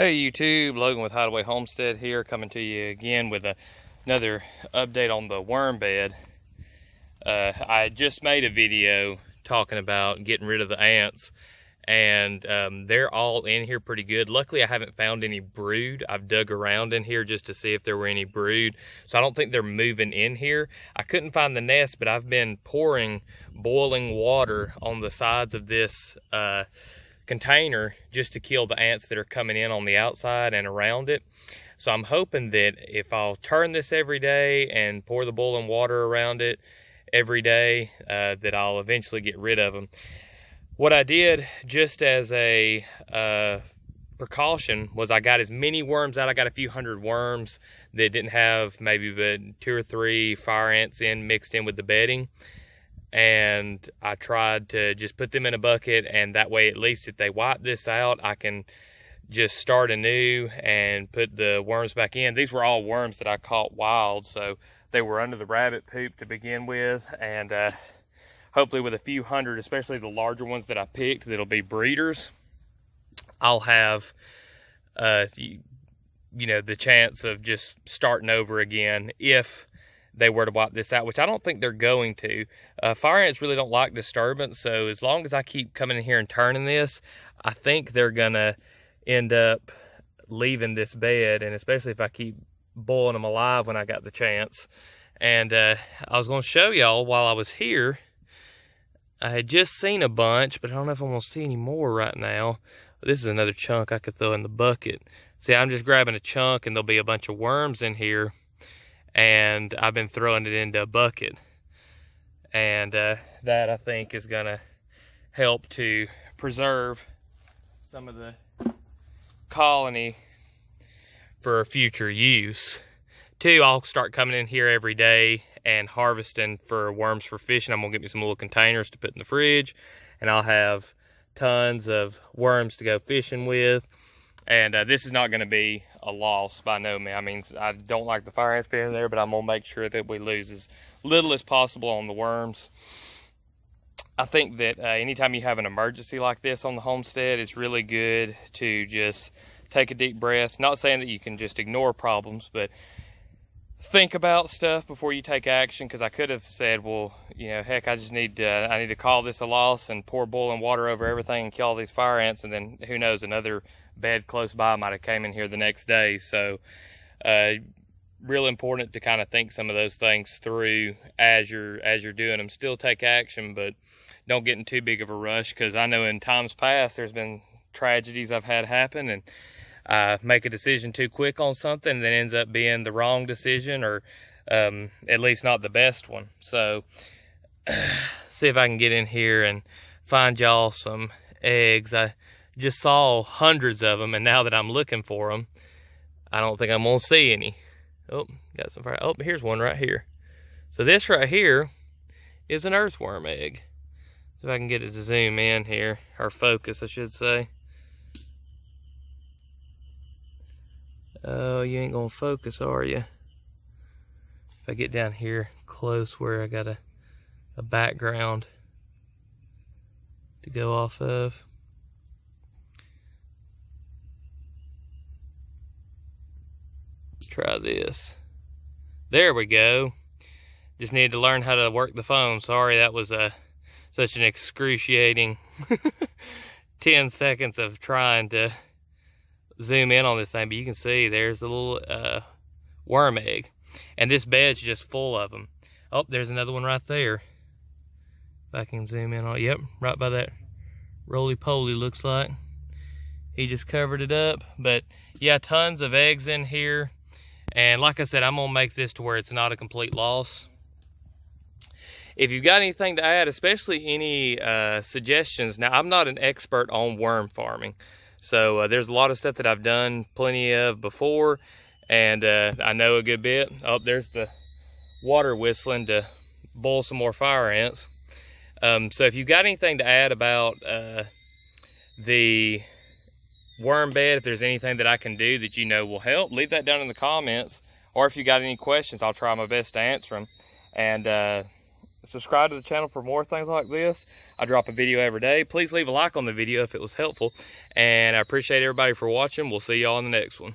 Hey YouTube, Logan with Hideaway Homestead here, coming to you again with another update on the worm bed. I just made a video talking about getting rid of the ants, and they're all in here pretty good. Luckily I haven't found any brood. I've dug around in here just to see if there were any brood, so I don't think they're moving in here. I couldn't find the nest, but I've been pouring boiling water on the sides of this container just to kill the ants that are coming in on the outside and around it. So I'm hoping that if I'll turn this every day and pour the boiling water around it every day, that I'll eventually get rid of them. What I did just as a precaution was I got as many worms out. I got a few hundred worms that didn't have maybe but 2 or 3 fire ants mixed in with the bedding. And I tried to just put them in a bucket, and that way at least if they wipe this out, I can just start anew and put the worms back in. These were all worms that I caught wild, so they were under the rabbit poop to begin with, and hopefully with a few hundred, especially the larger ones that I picked that'll be breeders, I'll have you know, the chance of just starting over again if they were to wipe this out, which I don't think they're going to. Fire ants really don't like disturbance, so as long as I keep coming in here and turning this, I think they're gonna end up leaving this bed, and especially if I keep boiling them alive when I got the chance. And I was gonna show y'all while I was here, I had just seen a bunch, but I don't know if I'm gonna see any more right now. This is another chunk I could throw in the bucket. See, I'm just grabbing a chunk and there'll be a bunch of worms in here, and I've been throwing it into a bucket, and that I think is gonna help to preserve some of the colony for future use. Two, I'll start coming in here every day and harvesting for worms for fishing. I'm gonna get me some little containers to put in the fridge, and I'll have tons of worms to go fishing with. And this is not going to be a loss by no means. I mean, I don't like the fire ants being there, but I'm going to make sure that we lose as little as possible on the worms. I think that anytime you have an emergency like this on the homestead, it's really good to just take a deep breath. Not saying that you can just ignore problems, but think about stuff before you take action, because I could have said, well, you know, heck, I need to call this a loss and pour boiling water over everything and kill all these fire ants, and then who knows, another bed close by might have came in here the next day. So real important to kind of think some of those things through as you're doing them. Still take action, but don't get in too big of a rush, because I know in times past there's been tragedies I've had happen, and make a decision too quick on something that ends up being the wrong decision, or at least not the best one. So see if I can get in here and find y'all some eggs. I just saw hundreds of them, and now that I'm looking for them, I don't think I'm gonna see any. Oh, got some fire. Oh, here's one right here. So this right here is an earthworm egg. See if I can get it to zoom in here, or focus I should say. Oh, you ain't gonna focus, are you? If I get down here close where I got a background to go off of. Try this. There we go. Just needed to learn how to work the phone. Sorry, that was such an excruciating 10 seconds of trying to zoom in on this thing, but you can see there's the little worm egg, and this bed's just full of them. Oh, there's another one right there. If I can zoom in on it. Yep, right by that roly-poly, looks like. He just covered it up. But yeah, tons of eggs in here, and like I said, I'm gonna make this to where it's not a complete loss. If you've got anything to add, especially any suggestions. Now, I'm not an expert on worm farming, so there's a lot of stuff that I've done plenty of before, and I know a good bit. Oh, there's the water whistling to boil some more fire ants. So if you've got anything to add about the worm bed, if there's anything that I can do that you know will help, leave that down in the comments. Or if you got any questions, I'll try my best to answer them. And subscribe to the channel for more things like this. I drop a video every day. Please leave a like on the video if it was helpful. And I appreciate everybody for watching. We'll see y'all in the next one.